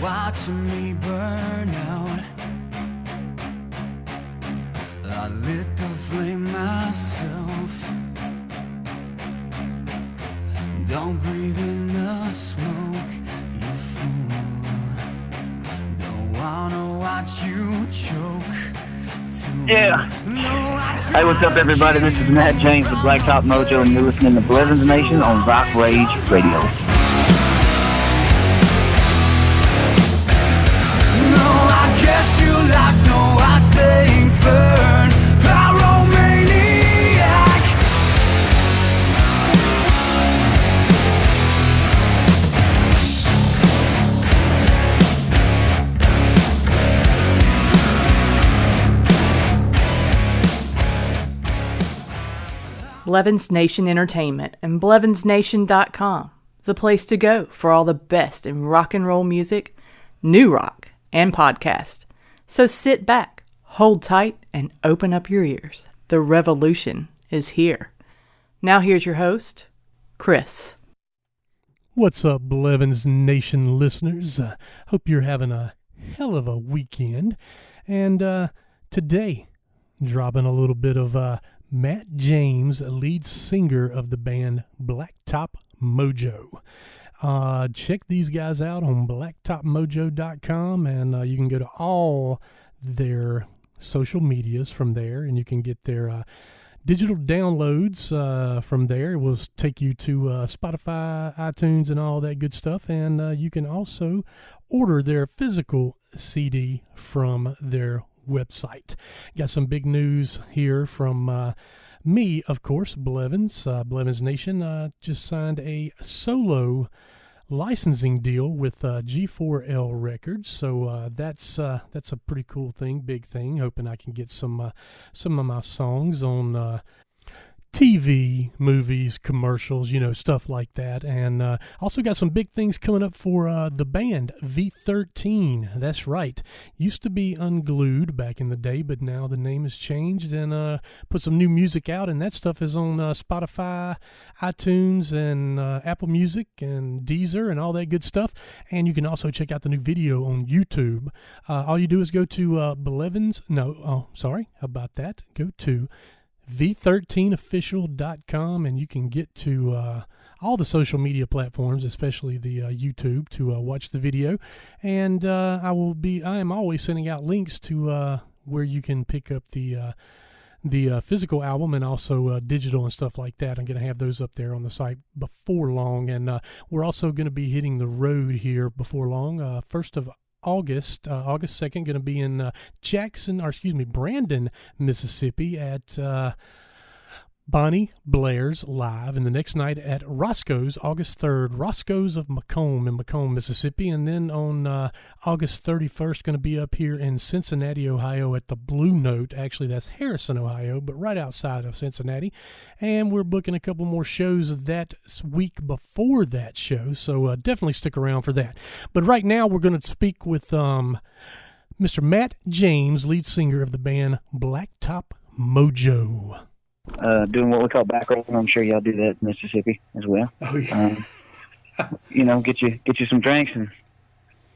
watching me burn out. I lit the flame myself. Don't breathe in the smoke, you fool. Don't wanna watch you choke. Yeah. Hey, what's up, everybody? This is Matt James with Blacktop Mojo, and you're listening to Blevins Nation on Rock Rage Radio. No, I guess you like to watch things burn. Pyromaniac. Blevins Nation Entertainment and BlevinsNation.com, the place to go for all the best in rock and roll music, new rock, and podcast. So sit back, hold tight, and open up your ears. The revolution is here. Now here's your host, Chris. What's up, Blevins Nation listeners? Hope you're having a hell of a weekend. And today, dropping a little bit of Matt James, lead singer of the band Blacktop Mojo. Check these guys out on blacktopmojo.com, and you can go to all their social medias from there, and you can get their digital downloads from there. It will take you to Spotify, iTunes, and all that good stuff, and you can also order their physical CD from their website. Got some big news here from me, of course. Blevins Nation just signed a solo licensing deal with G4L Records, so that's a pretty cool thing, big thing. Hoping I can get some of my songs on TV, movies, commercials, stuff like that. And also got some big things coming up for the band, V13. That's right. Used to be Unglued back in the day, but now the name has changed and put some new music out. And that stuff is on Spotify, iTunes, and Apple Music, and Deezer, and all that good stuff. And you can also check out the new video on YouTube. All you do is go to How about that? Go to v13official.com, and you can get to all the social media platforms, especially the YouTube, to watch the video. And I am always sending out links to where you can pick up the physical album, and also digital and stuff like that. I'm going to have those up there on the site before long, and we're also going to be hitting the road here before long. First of August 2nd, going to be in Brandon, Mississippi at Bonnie Blair's Live, and the next night at Roscoe's, August 3rd, Roscoe's of Macomb in Macomb, Mississippi. And then on August 31st, going to be up here in Cincinnati, Ohio at the Blue Note. Actually, that's Harrison, Ohio, but right outside of Cincinnati. And we're booking a couple more shows that week before that show, so definitely stick around for that. But right now, we're going to speak with Mr. Matt James, lead singer of the band Blacktop Mojo. Doing what we call back rolling. I'm sure y'all do that in Mississippi as well. Oh yeah. Get you some drinks and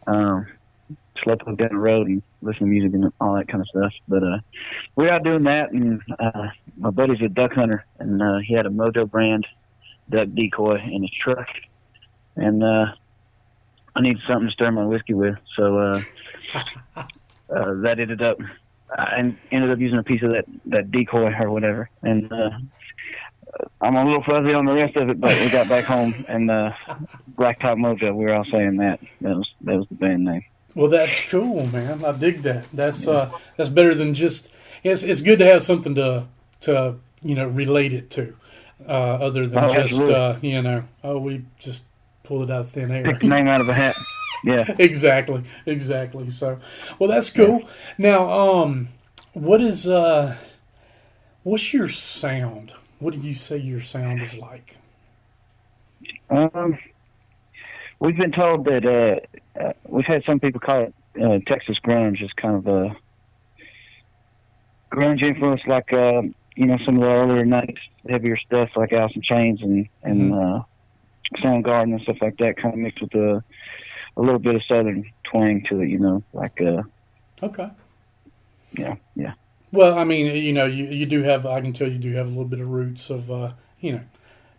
slow plug down the road and listen to music and all that kind of stuff. But we're out doing that, and my buddy's a duck hunter, and he had a Mojo brand duck decoy in his truck, and I needed something to stir my whiskey with, so that ended up. I ended up using a piece of that decoy or whatever, and I'm a little fuzzy on the rest of it, but we got back home, and Blacktop Mojo, we were all saying that was the band name. Well, that's cool, man. I dig that. That's better than just. It's good to have something to relate it to, other than just we just pull it out of thin air. Pick the name out of a hat. Yeah. Exactly. So, well, that's cool. Yeah. Now, what's your sound? What do you say your sound is like? We've been told that we've had some people call it Texas grunge. It's kind of a grunge influence, like some of the earlier nights, heavier stuff like Alice in Chains and Soundgarden and stuff like that, kind of mixed with a a little bit of Southern twang to it, like Okay. yeah. Well, I mean, you do have. I can tell you do have a little bit of roots of,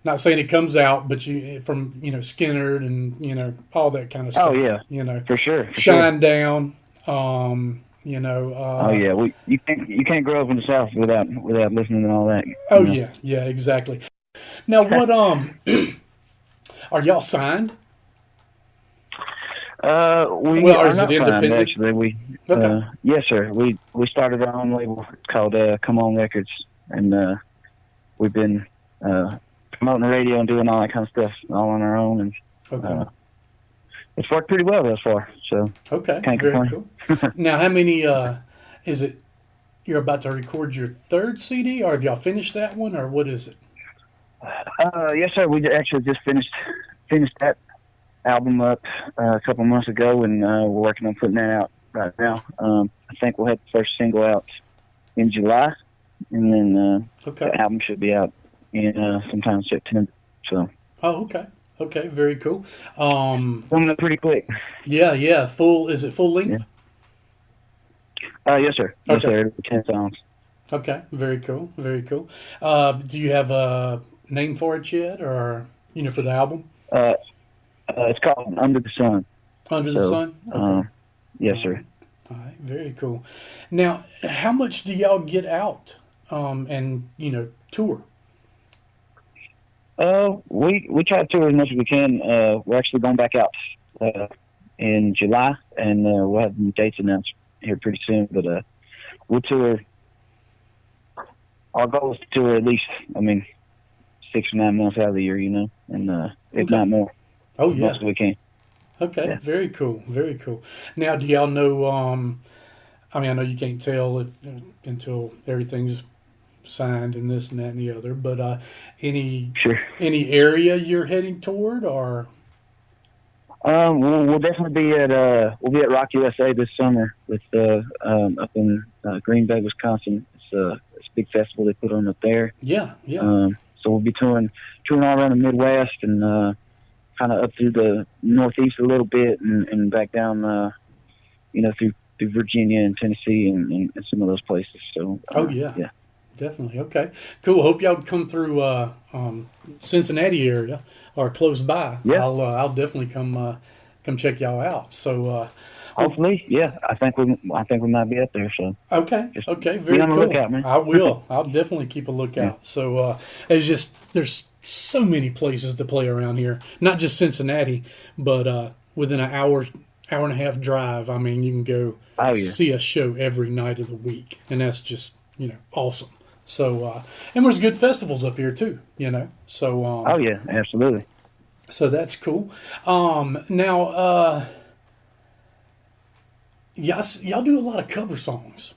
not saying it comes out, but you from Skinner and all that kind of stuff. Oh yeah, for sure. Shine Down. Oh yeah, you can't grow up in the South without listening to all that. Oh yeah, exactly. Now, what are y'all signed? We Well, or are is not it signed, independent? actually. Okay. Yes, sir. We started our own label. It's called Come On Records, and we've been promoting the radio and doing all that kind of stuff all on our own, and Okay. it's worked pretty well thus far. So Okay. can't Very complain. cool. Now, how many? Is it? You're about to record your third CD, or have y'all finished that one, or what is it? Yes, sir. We actually just finished that album up a couple months ago, and we're working on putting that out right now. I think we'll have the first single out in July, and then Okay. the album should be out in sometime in September. So Oh, okay. Okay. Very cool. coming up pretty quick. Yeah. Full. Is it full length? Yes, sir. Yes, Okay. sir. It'll be 10 songs. Okay. Very cool. Very cool. Do you have a name for it yet, or for the album? It's called Under the Sun. Under the Sun. Okay. Yes, sir. All right, very cool. Now, how much do y'all get out and tour? We try to tour as much as we can. We're actually going back out in July, and we'll have some dates announced here pretty soon. But we'll tour. Our goal is to tour at least, 6 or 9 months out of the year, and if Okay. not more, Oh as yeah. much as we can. Okay. Yeah. Very cool. Very cool. Now, do y'all know? I know you can't tell until everything's signed and this and that and the other. But any Sure. area you're heading toward, or? We'll definitely be at Rock USA this summer with up in Green Bay, Wisconsin. It's a big festival they put on up there. Yeah. So we'll be touring all around the Midwest and kind of up through the Northeast a little bit and back down, through Virginia and Tennessee and some of those places. So Yeah. yeah. Definitely. Okay. Cool. Hope y'all come through Cincinnati area or close by. Yeah. I'll definitely come check y'all out. So Hopefully, yeah. I think we might be up there. So okay. Just Okay. be Very on the cool. lookout, man. I will. I'll definitely keep a lookout. Yeah. So there's so many places to play around here. Not just Cincinnati, but within an hour and a half drive. You can go see a show every night of the week, and that's just awesome. So, and there's good festivals up here too, So, oh yeah, absolutely. So that's cool. Now, y'all do a lot of cover songs.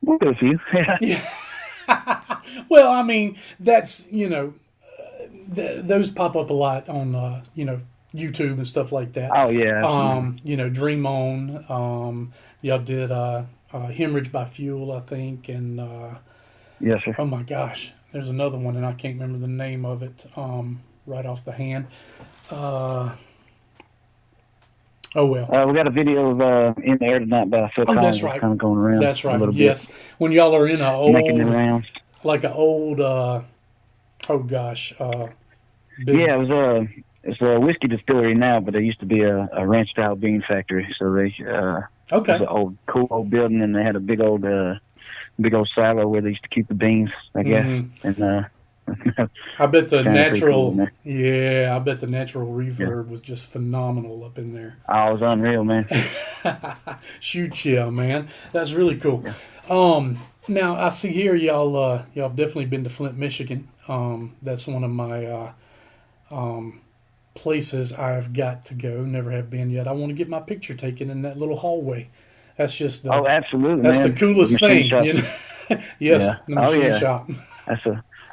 We'll do a few. Yeah. Well, that's those pop up a lot on YouTube and stuff like that. Oh yeah. Dream On. Y'all did Hemorrhage by Fuel, I think, and Yes, sir. oh my gosh, there's another one, and I can't remember the name of it right off the hand. Oh well. We got a video of In the Air Tonight by Phil Collins. That's right. Kind of going around. That's a right. little Yes, when y'all are in bit, making the an rounds. old, big, Yeah, it's a whiskey distillery now, but it used to be a ranch style bean factory. So they okay. it was an cool old building, and they had a big old silo where they used to keep the beans, I guess. Mm-hmm. And I bet the kinda pretty natural, cool in there. I bet the natural reverb was just phenomenal up in there. Oh, it was unreal, man. Shoot, yeah, man, that's really cool. Now I see here y'all have definitely been to Flint, Michigan. That's one of my places I've got to go. Never have been yet. I want to get my picture taken in that little hallway. That's just Oh, absolutely, that's man. the coolest The machine thing, shop. Yes, Yeah. the machine yeah. shop.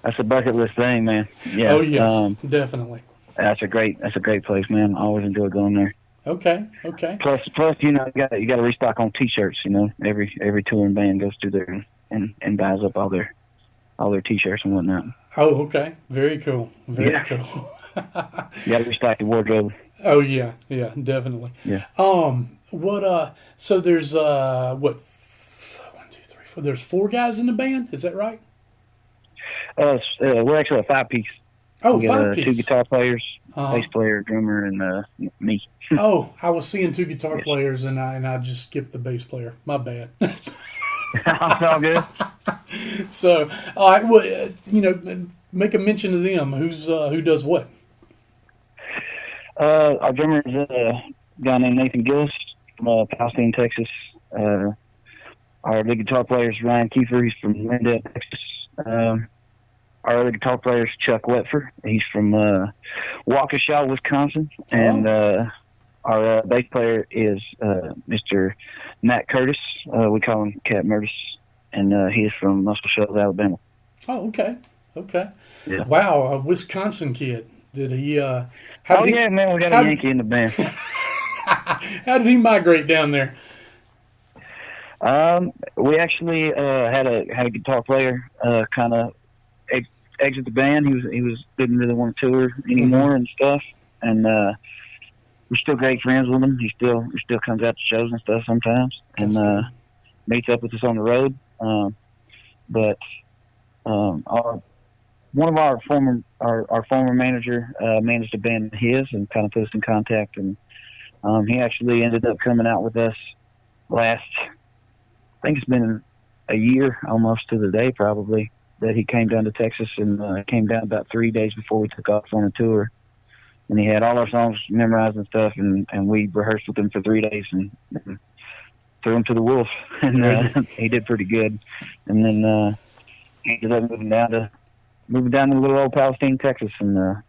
That's a bucket list thing, man. Yeah. Oh yes, definitely. That's a great place, man. I always enjoy going there. Okay. Plus, you got to restock on T-shirts. Every touring band goes through there and buys up all their T-shirts and whatnot. Oh, okay. Very cool. Very cool. You got to restock your wardrobe. Oh yeah, yeah, definitely. Yeah. So there's what? 1, 2, 3, 4. There's 4 guys in the band. Is that right? We're actually a 5-piece. Oh, we got 5-piece. 2 guitar players, Uh-huh. bass player, drummer, and me. Oh, I was seeing 2 guitar players, and I just skipped the bass player. My bad. It's all good. So, all right, well, make a mention of them. Who does what? Our drummer is a guy named Nathan Gillis from Palestine, Texas. Our lead guitar player is Ryan Kiefer. He's from Lindale, Texas. Our other guitar player is Chuck Wetford. He's from Waukesha, Wisconsin. And our bass player is Mr. Matt Curtis. We call him Cat Murtis. And he is from Muscle Shoals, Alabama. Oh, okay. Okay. Yeah. Wow, a Wisconsin kid. Did he... Man, we got a Yankee in the band. How did he migrate down there? We actually had a guitar player kind of exit the band. He didn't really want to tour anymore and stuff. And we're still great friends with him. He still comes out to shows and stuff sometimes, and meets up with us on the road. But one of our former manager managed a band of his and kind of put us in contact, and he actually ended up coming out with us last. I think it's been a year almost to the day probably that he came down to Texas, and came down about 3 days before we took off on a tour. And he had all our songs memorized and stuff, and we rehearsed with him for 3 days and threw him to the wolves. And he did pretty good. And then he ended up moving down to little old Palestine, Texas, and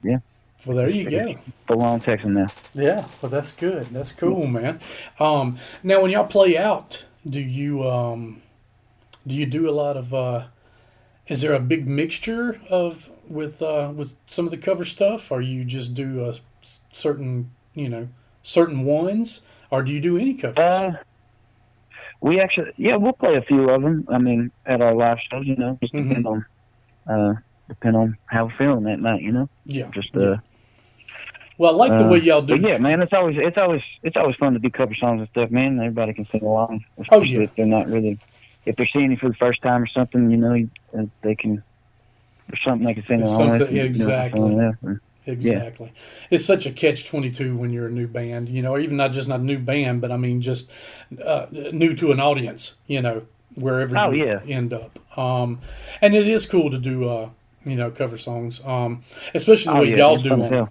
yeah. Well, there you go. Full-on Texan now. Yeah, well, that's good. That's cool, man. Now, when y'all play out, do you do a lot of? Is there a big mixture with some of the cover stuff, or you just do certain ones, or do you do any covers? We actually, we'll play a few of them. I mean, at our live shows, just depend on how we're feeling that night, Yeah. Just Well, I like the way y'all do. But yeah, man, it's always fun to do cover songs and stuff, man. Everybody can sing along, especially if they're not really, if they're seeing you for the first time or something, they can. There's something they can sing along with. Exactly. Exactly. Yeah. It's such a catch-22 when you're a new band, or even not a new band, but I mean just new to an audience, wherever you end up. And it is cool to do, cover songs, especially the way y'all do them.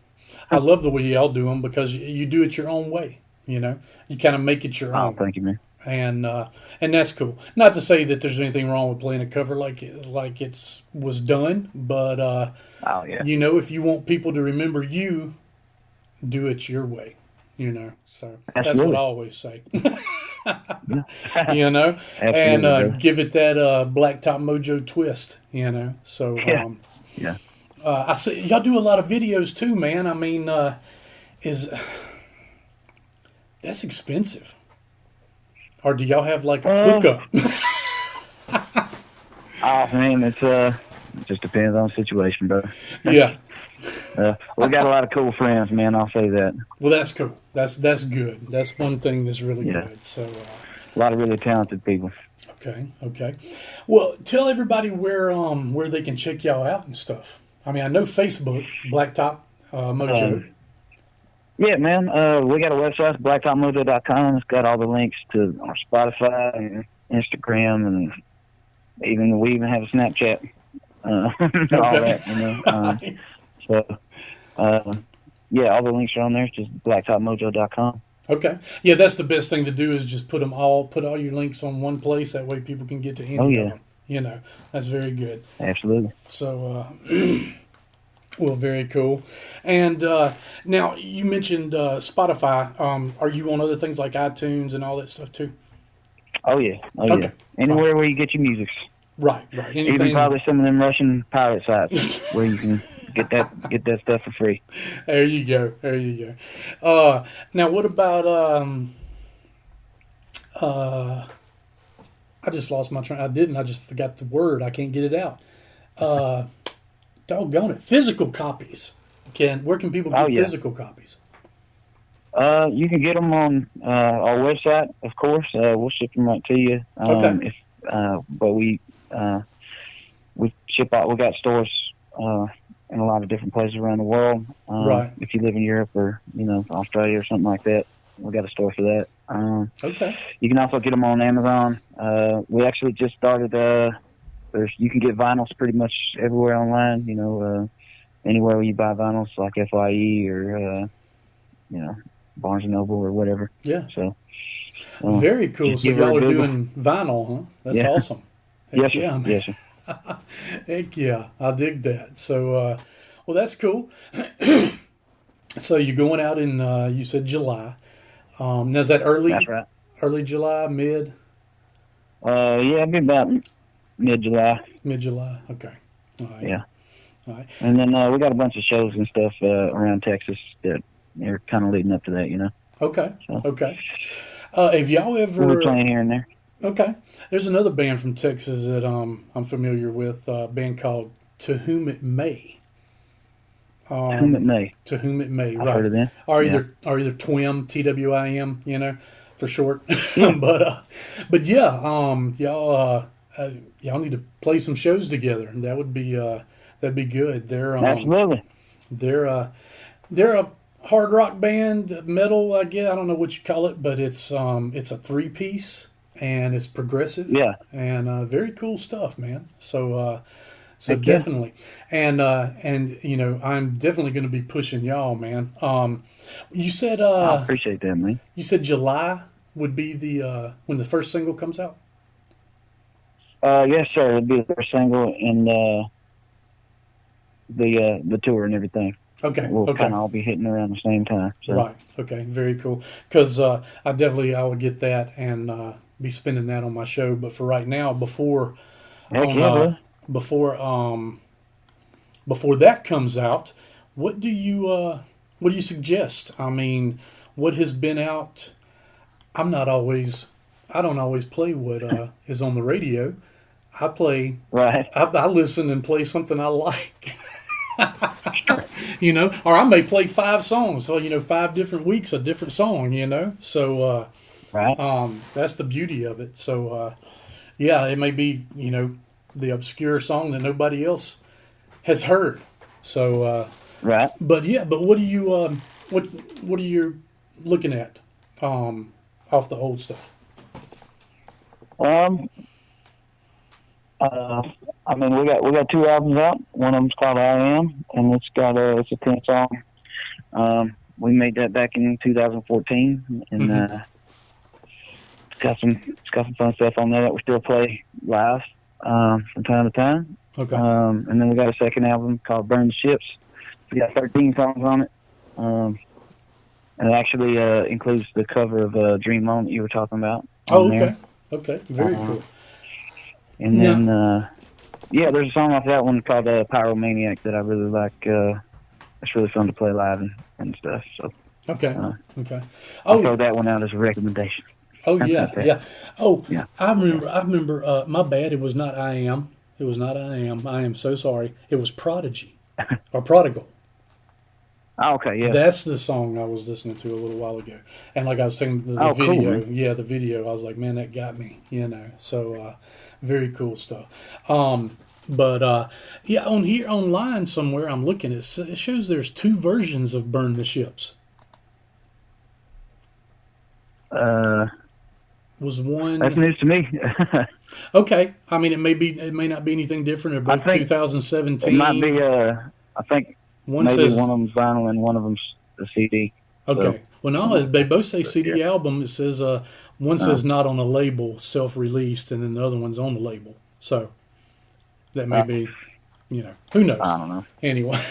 I love the way y'all do them because you do it your own way, You kind of make it your own. Thank you, man. And that's cool. Not to say that there's anything wrong with playing a cover like it was done, but if you want people to remember you, do it your way. So that's what I always say. And give it that Blacktop Mojo twist. So I see y'all do a lot of videos too, man. I mean, that's expensive. Or do y'all have like a hookup? Man, it just depends on the situation, bro. Yeah. We got a lot of cool friends, man. I'll say that. Well, that's cool. That's good. That's one thing that's really good. So a lot of really talented people. Okay. Well, tell everybody where they can check y'all out and stuff. I mean, I know Facebook, Blacktop Mojo. Yeah, man. We got a website, blacktopmojo.com. It's got all the links to our Spotify and Instagram, and we even have a Snapchat. All that, So, all the links are on there. It's just blacktopmojo.com. Okay. Yeah, that's the best thing to do is just put all your links on one place. That way people can get to any of them. That's very good. Absolutely. So, well, very cool. And now you mentioned Spotify. Are you on other things like iTunes and all that stuff too? Oh, yeah. Yeah. Anywhere where you get your music. Right. Anything. Even probably some of them Russian pirate sites where you can get that stuff for free. There you go. Now, what about I just lost my train. I just forgot the word. I can't get it out. Doggone it. Physical copies. Where can people get physical copies? You can get them on our website, of course. We'll ship them right to you. Okay. But we ship out. We got stores in a lot of different places around the world. Right. If you live in Europe or Australia or something like that, we got a store for that. Okay. You can also get them on Amazon. We actually just started. You can get vinyls pretty much everywhere online. Anywhere where you buy vinyls, like FYE or Barnes and Noble or whatever. Yeah. So. Very cool. So y'all are doing vinyl, huh? That's awesome. Heck yes, yeah, man. Yes, sir. Heck yeah, I dig that. So, well, that's cool. So you're going out in, you said July. Now is that early? That's right. Early July, mid? Yeah, it'd be about mid-July. Mid-July, okay. All right. Yeah. All right. And then we got a bunch of shows and stuff around Texas that are kind of leading up to that, Okay, So. okay. Have y'all ever... We're playing here and there. Okay. There's another band from Texas that I'm familiar with, a band called To Whom It May. To Whom It May. To Whom It May, I've right. heard of them. Or either TWIM, TWIM, for short. Yeah. but yeah, y'all need to play some shows together. That would be that'd be good. Absolutely. They're a hard rock band, metal, I guess. I don't know what you call it, but it's a 3-piece and it's progressive. Yeah. And very cool stuff, man. So Heck yeah. definitely. And I'm definitely going to be pushing y'all, man. You said I appreciate that, man. you said July would be the when the first single comes out? Yes, sir. It'll be the first single and the tour and everything. Okay. We'll Okay. kind of all be hitting around the same time. So. Right. Okay. Very cool. Because I will get that and be spending that on my show. But for right now, before that comes out, what do you suggest? I mean, what has been out? I don't always play what is on the radio. I play. Right. I listen and play something I like. Or I may play 5 songs. So 5 different weeks, a different song. So Right. that's the beauty of it. So yeah, it may be the obscure song that nobody else has heard. So Right. but what do you what are you looking at off the old stuff? I mean, we got 2 albums out. One of them's called I Am, and it's a 10 song. We made that back in 2014, and it's got some fun stuff on there that we still play live from time to time. Okay. And then we got a second album called Burn the Ships. We got 13 songs on it. And it actually includes the cover of Dream On that you were talking about. Oh, on okay. there. Okay. Very cool. And then, there's a song off that one called Pyromaniac that I really like. It's really fun to play live and stuff. So Okay. Okay. I'll throw that one out as a recommendation. Oh yeah, yeah. Oh, Yeah. I remember. My bad. It was not I Am. It was not I Am. I am so sorry. It was Prodigy or Prodigal. Oh, okay, yeah. That's the song I was listening to a little while ago. And like I was saying, the Oh, cool, video, man. the video, I was like, man, that got me, So, very cool stuff. But on here online somewhere, I'm looking, it shows there's 2 versions of Burn the Ships. Was one... That's news to me. Okay. I mean, it may not be anything different. They're both 2017. It might be, I think One maybe says, one of them's vinyl and one of them's a CD. okay. So, Well, no, they both say CD album. It says one says not on a label, self-released, and then the other one's on the label. So that may be, who knows? I don't know. Anyway,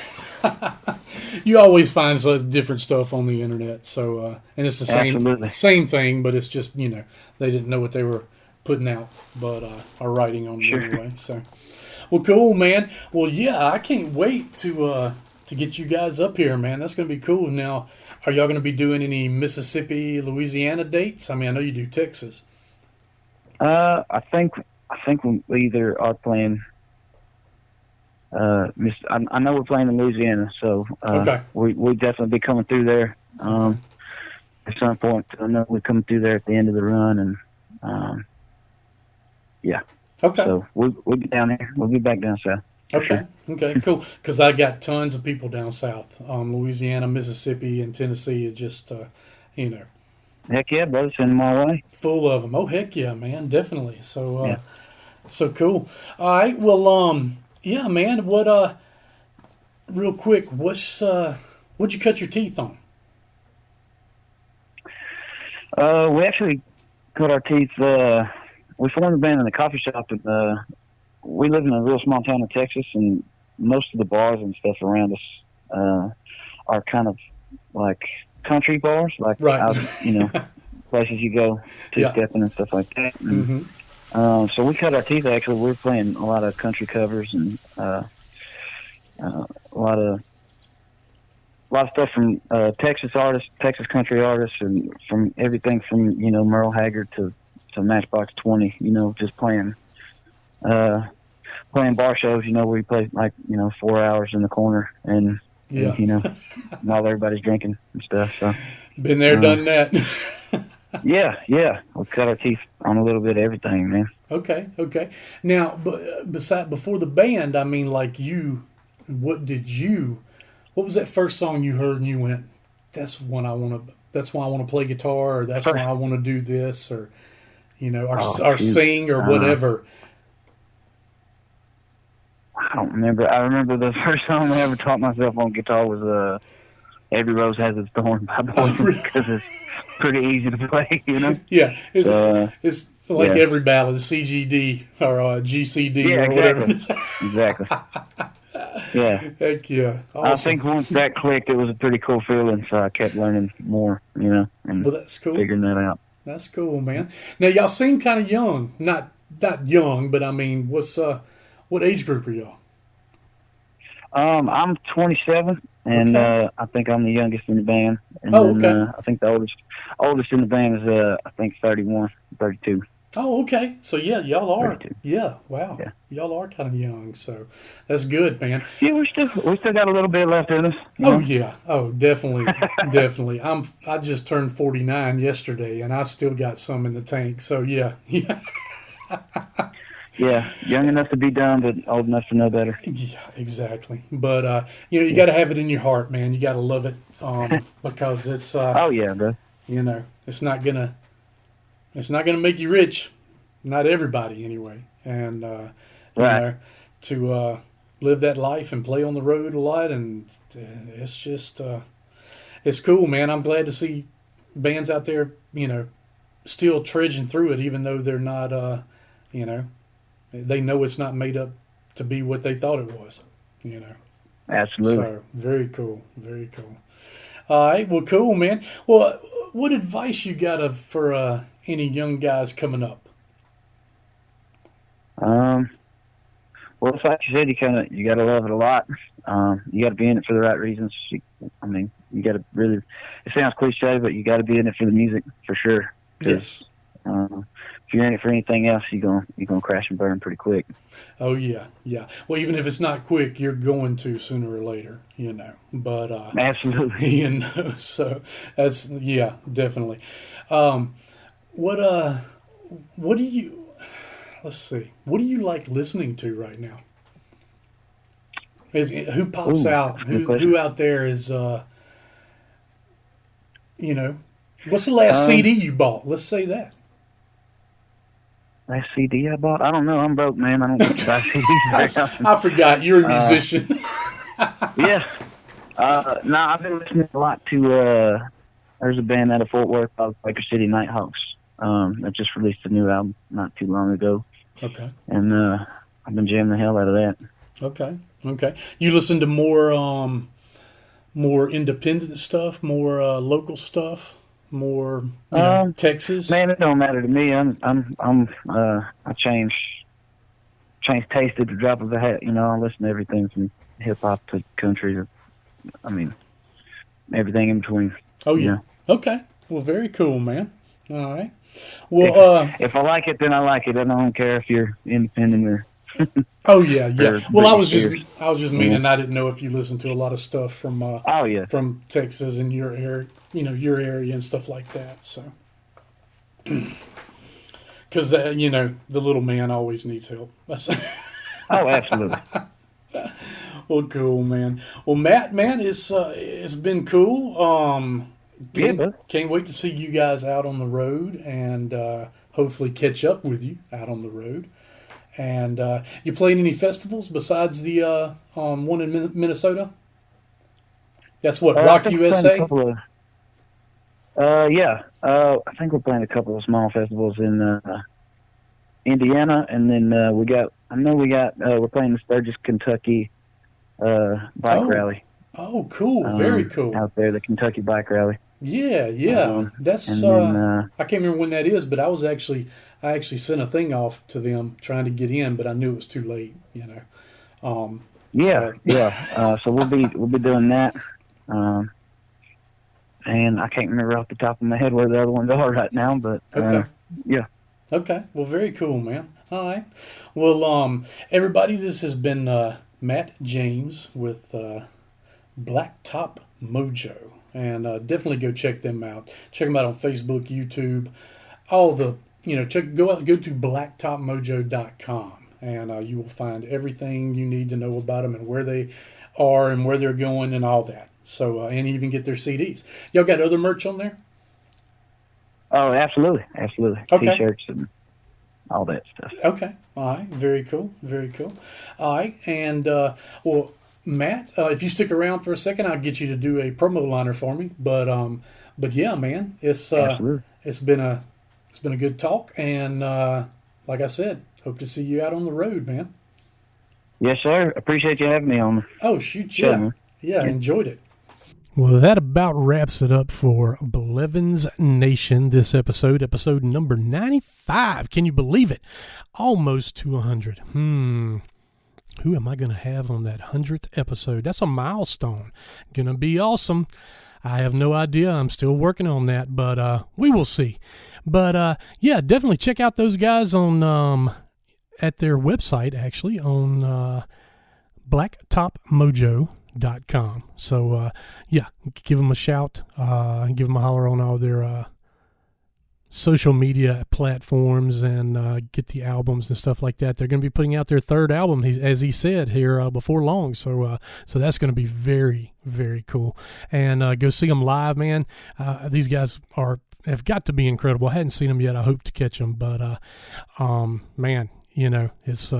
you always find such different stuff on the internet. So and it's the Absolutely. same thing, but it's just they didn't know what they were putting out, but are writing on it Sure. anyway. So well, cool, man. Well, yeah, I can't wait to get you guys up here, man. That's going to be cool. Now, are y'all going to be doing any Mississippi, Louisiana dates? I mean, I know you do Texas. I think we either are playing. I know we're playing in Louisiana, so Okay. we definitely be coming through there. at some point. I know we come through there at the end of the run, and yeah. Okay. So we'll be down there. We'll be back down south. Okay. Sure. Okay. Cool. Because I got tons of people down south, Louisiana, Mississippi, and Tennessee. It just Heck yeah, brother, send them my way. full of them. Oh heck yeah, man, definitely. So Yeah. so cool. All right. Well, yeah, man. What real quick, what'd you cut your teeth on? We actually cut our teeth. We formed a band in a coffee shop, and we live in a real small town in Texas, and most of the bars and stuff around us are kind of like country bars, like Right. out, places you go two-stepping and stuff like that. And, so we cut our teeth. Actually, we were playing a lot of country covers and a lot of stuff from Texas artists, Texas country artists, and from everything from Merle Haggard to Matchbox 20. Just playing bar shows. Where you play 4 hours in the corner and while everybody's drinking and stuff. So Been there, done that. yeah, we cut our teeth on a little bit of everything, man. Okay. Now, before the band, I mean, like what was that first song you heard and you went, that's why I want to play guitar, or that's why I want to do this, or or sing, or whatever? I don't remember. I remember the first song I ever taught myself on guitar was "Every Rose Has Its Thorn" by Blevins, because it's pretty easy to play, Yeah, it's like every ballad, CGD or GCD or whatever. Exactly. Yeah. Heck yeah. Awesome. I think once that clicked, it was a pretty cool feeling, so I kept learning more, and well, that's cool. figuring that out. That's cool, man. Now, y'all seem kind of young. Not young, but I mean, what age group are y'all? I'm 27, and Okay. I think I'm the youngest in the band. And okay. I think the oldest in the band is, I think, 31, 32. Oh, okay. So, yeah, y'all are. 32. Yeah, wow. Yeah. Y'all are kind of young, so that's good, man. Yeah, we still got a little bit left in us. Oh, yeah. Oh, definitely. Definitely. I just turned 49 yesterday, and I still got some in the tank, so yeah. Yeah. Yeah, young enough to be done, but old enough to know better. Yeah, exactly. But you got to have it in your heart, man. You got to love it, because it's Oh yeah, bro. it's not gonna make you rich, not everybody anyway. And Right. to live that life and play on the road a lot, and it's just it's cool, man. I'm glad to see bands out there, still trudging through it, even though they're not, they know it's not made up to be what they thought it was, Absolutely. So, very cool. Very cool. All right. Well, cool, man. Well, what advice you got for any young guys coming up? Well, it's like you said, you got to love it a lot. You got to be in it for the right reasons. You got to really. It sounds cliche, but you got to be in it for the music for sure. Yes. If you're in it for anything else, you're gonna crash and burn pretty quick. Oh yeah. Well, even if it's not quick, you're going to sooner or later, But Absolutely. So that's definitely. What do you? Let's see. What do you like listening to right now? Who pops out? Who out there is? What's the last CD you bought? Let's say that. Last CD I bought? I don't know. I'm broke, man. I don't buy CDs very often. I forgot. You're a musician. Yeah. No, I've been listening a lot to. There's a band out of Fort Worth called Quaker City Nighthawks. That just released a new album not too long ago. Okay. And I've been jamming the hell out of that. Okay. You listen to more independent stuff, more local stuff, more Texas. Man, it don't matter to me. I change taste at the drop of a hat. I listen to everything from hip hop to country to, everything in between. Oh yeah. Okay. Well, very cool, man. All right. Well, if I like it, then I like it. I don't care if you're independent or Oh yeah, yeah. Well, I was just meaning Yeah. I didn't know if you listened to a lot of stuff from Oh yeah. from Texas and your area, your area and stuff like that. So, because the little man always needs help. Oh, absolutely. Well, cool, man. Well, Matt, man, it's been cool. Yeah, bud. Can't wait to see you guys out on the road and hopefully catch up with you out on the road. And you played any festivals besides the one in Minnesota? That's what, I Rock think we're playing USA? a couple of, yeah. I think we're playing a couple of small festivals in Indiana, and then we're playing the Sturgis, Kentucky bike rally. Oh, cool. Very cool. Out there, the Kentucky bike rally. Yeah. That's and then, I can't remember when that is, but I actually sent a thing off to them trying to get in, but I knew it was too late. So we'll be doing that. And I can't remember off the top of my head where the other ones are right now, but okay. Yeah. Okay. Well, very cool, man. All right. Well, everybody, this has been Matt James with Blacktop Mojo. And definitely go check them out. Check them out on Facebook, YouTube, all the, go to blacktopmojo.com and you will find everything you need to know about them and where they are and where they're going and all that. So, and even get their CDs. Y'all got other merch on there? Oh, absolutely. Okay. T-shirts and all that stuff. Okay. All right. Very cool. All right. And, well, Matt, if you stick around for a second, I'll get you to do a promo liner for me. But yeah, man, it's been a good talk, and like I said, hope to see you out on the road, man. Yes, sir. Appreciate you having me on. Oh shoot, Sure, yeah, man. yeah, enjoyed it. Well, that about wraps it up for Blevins Nation this episode number 95. Can you believe it? Almost to 100. Who am I going to have on that 100th episode? That's a milestone. Going to be awesome. I have no idea. I'm still working on that, but we will see. But yeah, definitely check out those guys on at their website, actually, on blacktopmojo.com. So yeah, give them a shout. Give them a holler on all their social media platforms and get the albums and stuff like that. They're going to be putting out their third album, as he said, here before long. So that's going to be very, very cool. And go see them live, man. These guys have got to be incredible. I hadn't seen them yet. I hope to catch them, but man, it's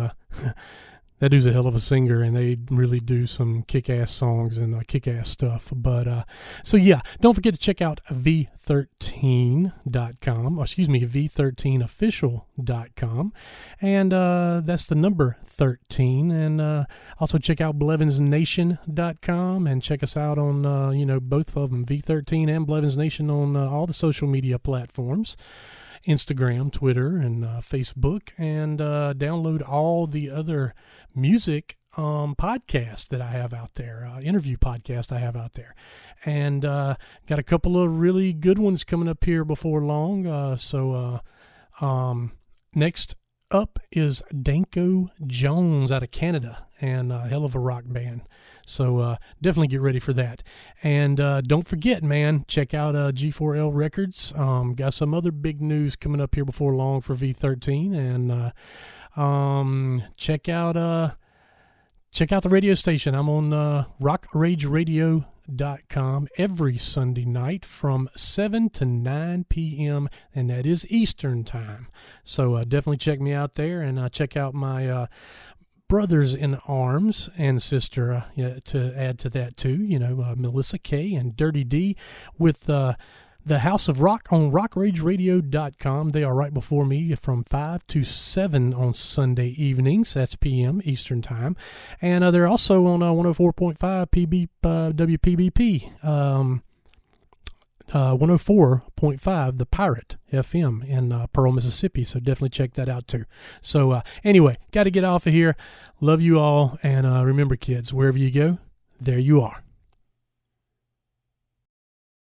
that dude's a hell of a singer, and they really do some kick-ass songs and kick-ass stuff. But so yeah, don't forget to check out v13.com, or excuse me, v13official.com, and that's the number 13. And also check out blevinsnation.com and check us out on both of them, V13 and Blevins Nation, on all the social media platforms. Instagram, Twitter, and Facebook, and download all the other music podcasts that I have out there, interview podcasts I have out there. And got a couple of really good ones coming up here before long. So next up is Danko Jones out of Canada, and a hell of a rock band. So definitely get ready for that. And don't forget, man, check out G4L Records. Got some other big news coming up here before long for V13. And check out the radio station. I'm on rockrageradio.com every Sunday night from 7 to 9 p.m., and that is Eastern time. So definitely check me out there, and check out my brothers in arms and sister to add to that too, Melissa K and Dirty D with the House of Rock on rockrageradio.com. They are right before me from 5 to 7 on Sunday evenings. That's p.m. Eastern time. And they're also on 104.5 WPBP, 104.5 The Pirate FM in Pearl, Mississippi. So definitely check that out too. So anyway, got to get off of here. Love you all. And remember, kids, wherever you go, there you are.